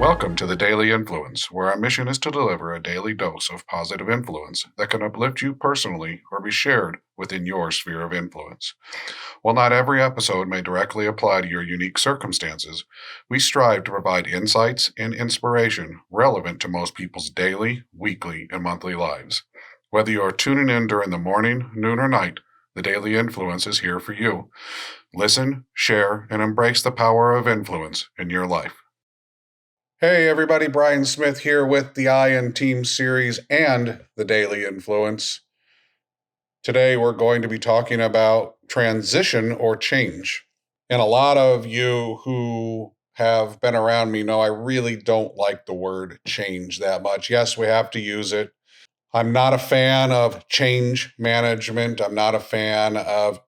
Welcome to the Daily Influence, where our mission is to deliver a daily dose of positive influence that can uplift you personally or be shared within your sphere of influence. While not every episode may directly apply to your unique circumstances, we strive to provide insights and inspiration relevant to most people's daily, weekly, and monthly lives. Whether you are tuning in during the morning, noon, or night, the Daily Influence is here for you. Listen, share, and embrace the power of influence in your life. Hey everybody, Brian Smith here with the I and Team series and the Daily Influence. Today we're going to be talking about transition or change. And a lot of you who have been around me know I really don't like the word change that much. Yes, we have to use it. I'm not a fan of change management. I'm not a fan of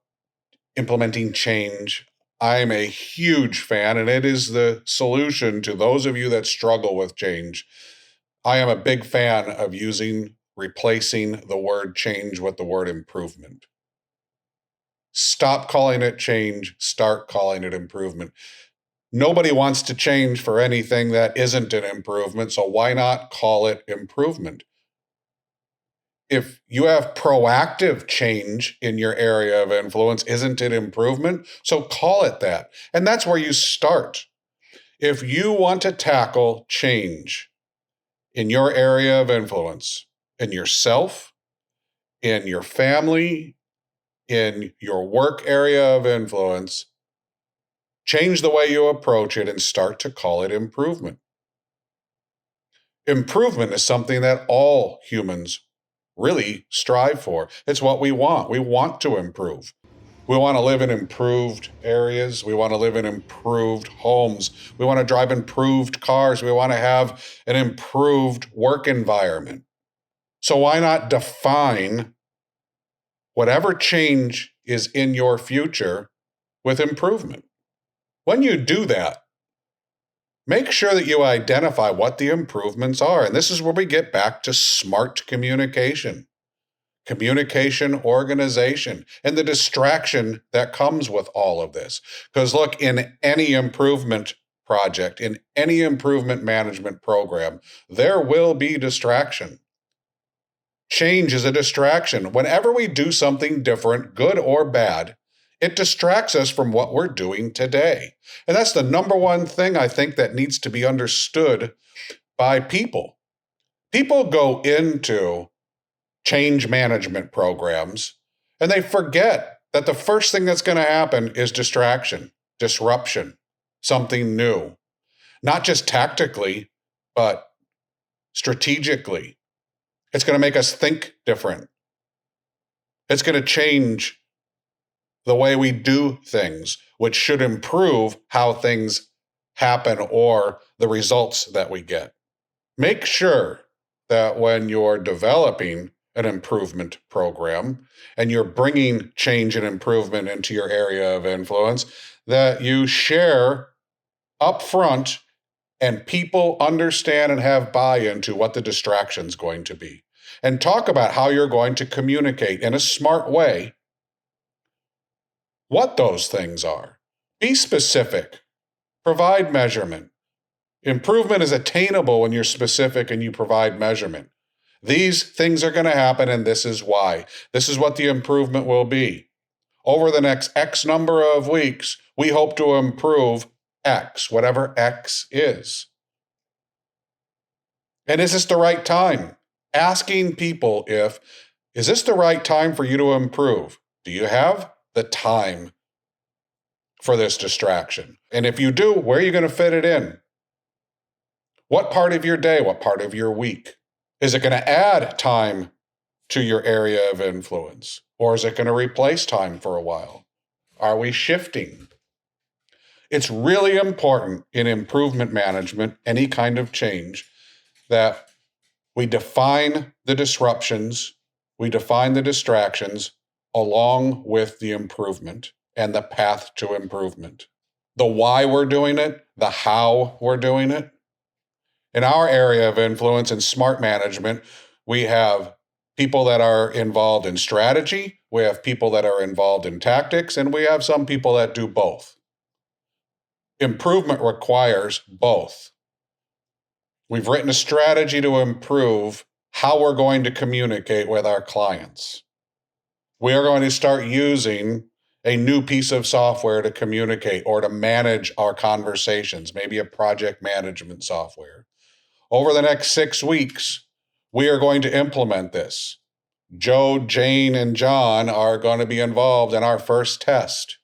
implementing change. I'm a huge fan, and it is the solution to those of you that struggle with change. I am a big fan of replacing the word change with the word improvement. Stop calling it change, start calling it improvement. Nobody wants to change for anything that isn't an improvement, so why not call it improvement? If you have proactive change in your area of influence, isn't it improvement? So call it that. And that's where you start. If you want to tackle change in your area of influence, in yourself, in your family, in your work area of influence, change the way you approach it and start to call it improvement. Improvement is something that all humans really strive for. It's what we want. We want to improve. We want to live in improved areas. We want to live in improved homes. We want to drive improved cars. We want to have an improved work environment. So why not define whatever change is in your future with improvement? When you do that, make sure that you identify what the improvements are. And this is where we get back to smart communication, organization, and the distraction that comes with all of this. Because look, in any improvement project, in any improvement management program, there will be distraction. Change is a distraction. Whenever we do something different, good or bad, it distracts us from what we're doing today. And that's the number one thing I think that needs to be understood by people. People go into change management programs and they forget that the first thing that's going to happen is distraction, disruption, something new, not just tactically, but strategically. It's going to make us think different. It's going to change the way we do things, which should improve how things happen or the results that we get. Make sure that when you're developing an improvement program and you're bringing change and improvement into your area of influence, that you share upfront and people understand and have buy-in to what the distraction's going to be. And talk about how you're going to communicate in a smart way what those things are. Be specific. Provide measurement. Improvement is attainable when you're specific and you provide measurement. These things are going to happen, and this is why. This is what the improvement will be. Over the next X number of weeks, we hope to improve X, whatever X is. And is this the right time? Asking people is this the right time for you to improve? Do you have the time for this distraction? And if you do, where are you going to fit it in? What part of your day, what part of your week? Is it going to add time to your area of influence? Or is it going to replace time for a while? Are we shifting? It's really important in improvement management, any kind of change, that we define the disruptions, we define the distractions along with the improvement and the path to improvement. The why we're doing it, the how we're doing it. In our area of influence in smart management, we have people that are involved in strategy, we have people that are involved in tactics, and we have some people that do both. Improvement requires both. We've written a strategy to improve how we're going to communicate with our clients. We are going to start using a new piece of software to communicate or to manage our conversations, maybe a project management software. Over the next 6 weeks, we are going to implement this. Joe, Jane, and John are going to be involved in our first test,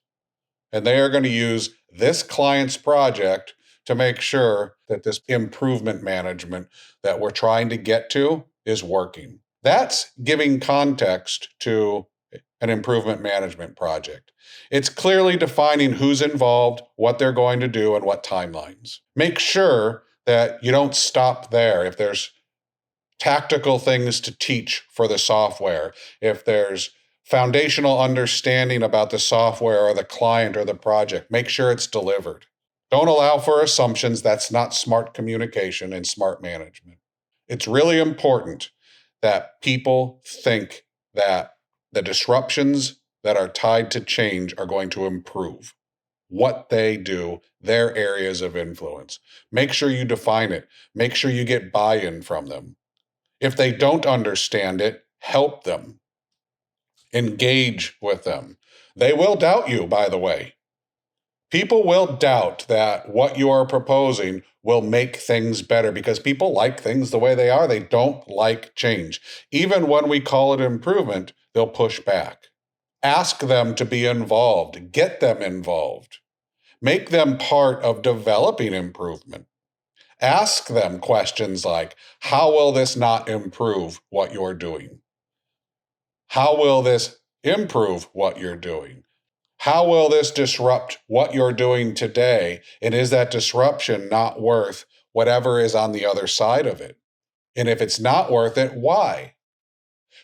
and they are going to use this client's project to make sure that this improvement management that we're trying to get to is working. That's giving context to an improvement management project. It's clearly defining who's involved, what they're going to do, and what timelines. Make sure that you don't stop there. If there's tactical things to teach for the software, if there's foundational understanding about the software or the client or the project, make sure it's delivered. Don't allow for assumptions. That's not smart communication and smart management. It's really important that people think that the disruptions that are tied to change are going to improve what they do, their areas of influence. Make sure you define it. Make sure you get buy-in from them. If they don't understand it, help them. Engage with them. They will doubt you, by the way. People will doubt that what you are proposing will make things better because people like things the way they are. They don't like change. Even when we call it improvement, they'll push back. Ask them to be involved. Get them involved. Make them part of developing improvement. Ask them questions like, how will this not improve what you're doing? How will this improve what you're doing? How will this disrupt what you're doing today? And is that disruption not worth whatever is on the other side of it? And if it's not worth it, why?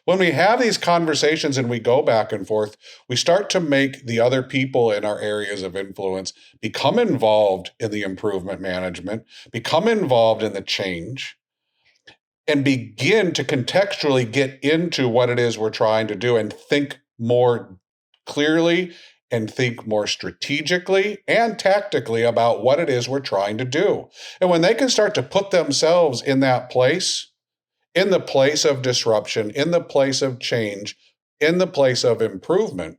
When we have these conversations and we go back and forth, we start to make the other people in our areas of influence become involved in the improvement management, become involved in the change, and begin to contextually get into what it is we're trying to do and think more clearly and think more strategically and tactically about what it is we're trying to do. And when they can start to put themselves in that place, in the place of disruption, in the place of change, in the place of improvement,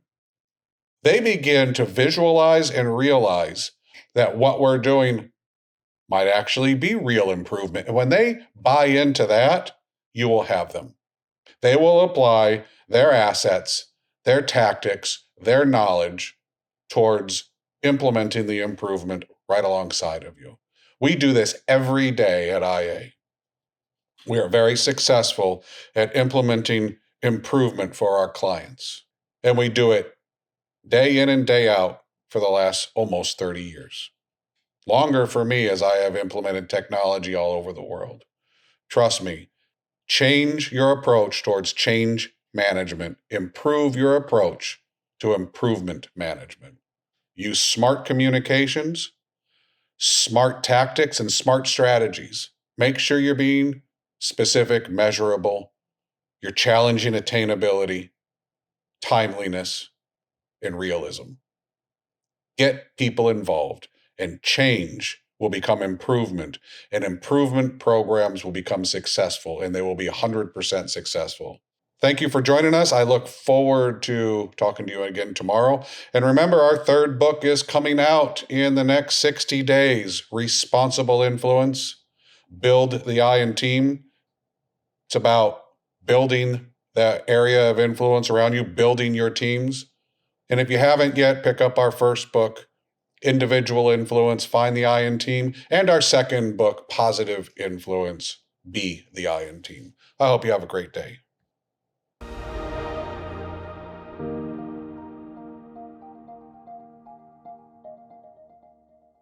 they begin to visualize and realize that what we're doing might actually be real improvement. And when they buy into that, you will have them. They will apply their assets, their tactics, their knowledge towards implementing the improvement right alongside of you. We do this every day at IA. We are very successful at implementing improvement for our clients. And we do it day in and day out for the last almost 30 years. Longer for me as I have implemented technology all over the world. Trust me, change your approach towards change management. Improve your approach to improvement management. Use smart communications, smart tactics, and smart strategies. Make sure you're being specific, measurable, you're challenging attainability, timeliness, and realism. Get people involved, and change will become improvement, and improvement programs will become successful, and they will be 100% successful. Thank you for joining us. I look forward to talking to you again tomorrow. And remember, our third book is coming out in the next 60 days, Responsible Influence, Build the Iron Team. It's about building the area of influence around you, building your teams. And if you haven't yet, pick up our first book, Individual Influence, Find the Iron Team, and our second book, Positive Influence, Be the Iron Team. I hope you have a great day.